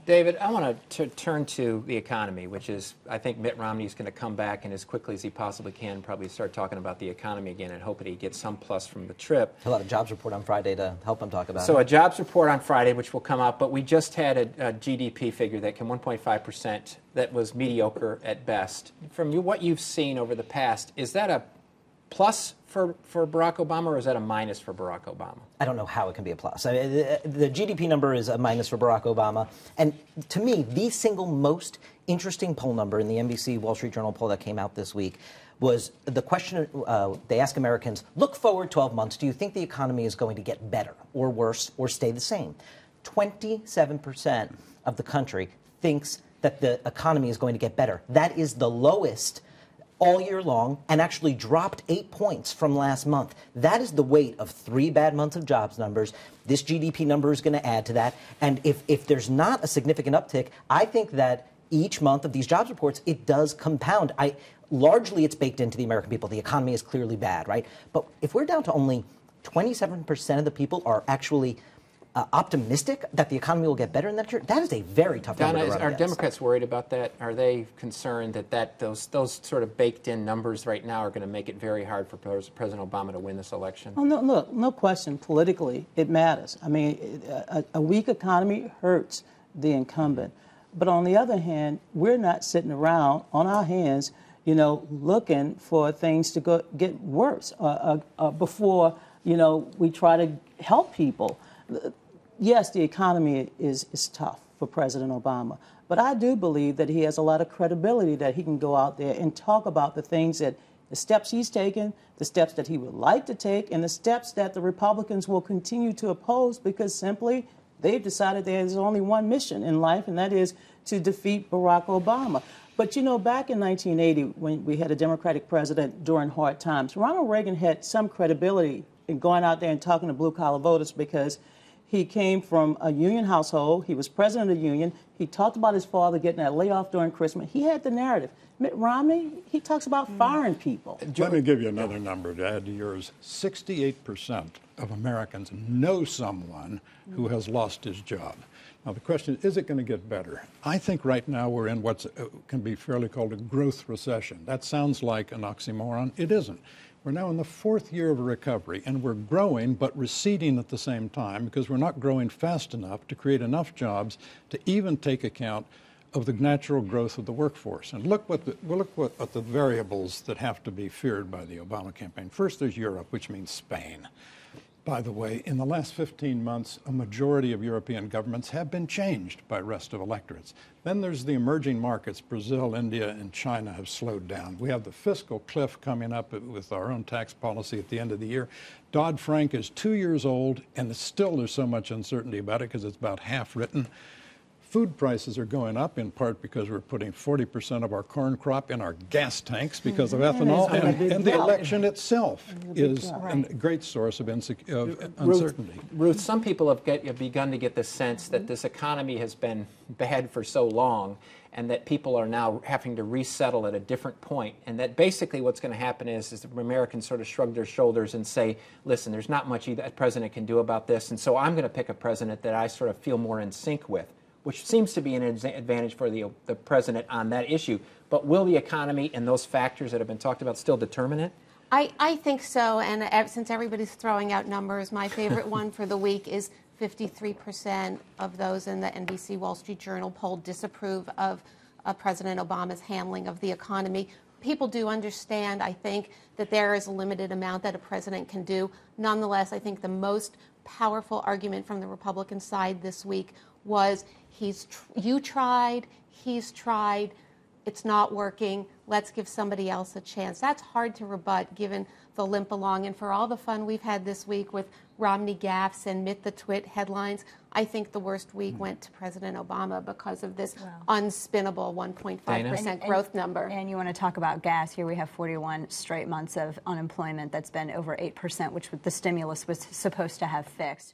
David, I want to turn to the economy, which is, I think Mitt Romney is going to come back and as quickly as he possibly can probably start talking about the economy again and hope that he gets some plus from the trip. He'll have a jobs report on Friday to help him talk about it. So a jobs report on Friday, which will come out, but we just had a GDP figure that came 1.5% that was mediocre at best. From what you've seen over the past, is that a plus for Barack Obama, or is that a minus for Barack Obama? I don't know how it can be a plus. I mean, the GDP number is a minus for Barack Obama. And to me, the single most interesting poll number in the NBC Wall Street Journal poll that came out this week was the question they ask Americans, look forward 12 months, do you think the economy is going to get better or worse or stay the same? 27% of the country thinks that the economy is going to get better. That is the lowest all year long and actually dropped 8 points from last month. That is the weight of 3 bad months of jobs numbers. This GDP number is going to add to that. And if there's not a significant uptick, I think that each month of these jobs reports, it does compound. Largely, it's baked into the American people. The economy is clearly bad, right? But if we're down to only 27% of the people are actually optimistic that the economy will get better in that year, that is a very tough number to run Are against. Democrats worried about that? Are they concerned that those sort of baked-in numbers right now are going to make it very hard for President Obama to win this election? Oh, no, look, no question. Politically, it matters. I mean, a weak economy hurts the incumbent. But on the other hand, we're not sitting around on our hands, looking for things to get worse before, we try to help people. Yes, the economy is tough for President Obama, but I do believe that he has a lot of credibility that he can go out there and talk about the things the steps he's taken, the steps that he would like to take, and the steps that the Republicans will continue to oppose because simply they've decided there's only one mission in life, and that is to defeat Barack Obama. But, back in 1980, when we had a Democratic president during hard times, Ronald Reagan had some credibility in going out there and talking to blue-collar voters because he came from a union household. He was president of the union. He talked about his father getting that layoff during Christmas. He had the narrative. Mitt Romney, he talks about firing people. Let me give you another number to add to yours. 68% of Americans know someone who has lost his job. Now, the question is it going to get better? I think right now we're in what can be fairly called a growth recession. That sounds like an oxymoron. It isn't. We're now in the 4th year of a recovery, and we're growing but receding at the same time because we're not growing fast enough to create enough jobs to even take account of the natural growth of the workforce. And look at the variables that have to be feared by the Obama campaign. First, there's Europe, which means Spain. By the way, in the last 15 months, a majority of European governments have been changed by restive electorates. Then there's the emerging markets. Brazil, India, and China have slowed down. We have the fiscal cliff coming up with our own tax policy at the end of the year. Dodd-Frank is 2 years old, and still there's so much uncertainty about it because it's about half written. Food prices are going up in part because we're putting 40% of our corn crop in our gas tanks because of ethanol, and the election itself is a great source of uncertainty. Ruth, some people have begun to get the sense that this economy has been bad for so long and that people are now having to resettle at a different point, and that basically what's going to happen is the Americans sort of shrug their shoulders and say, listen, there's not much a president can do about this, and so I'm going to pick a president that I sort of feel more in sync with, which seems to be an advantage for the president on that issue. But will the economy and those factors that have been talked about still determine it? I think so, and since everybody's throwing out numbers, my favorite one for the week is 53% of those in the NBC Wall Street Journal poll disapprove of President Obama's handling of the economy. People do understand, I think, that there is a limited amount that a president can do. Nonetheless, I think the most powerful argument from the Republican side this week was you tried, he's tried, it's not working, let's give somebody else a chance. That's hard to rebut given the limp along. And for all the fun we've had this week with Romney gaffes and Mitt the Twit headlines, I think the worst week went to President Obama because of this unspinnable 1.5% growth number. And you want to talk about gas. Here we have 41 straight months of unemployment that's been over 8%, which the stimulus was supposed to have fixed.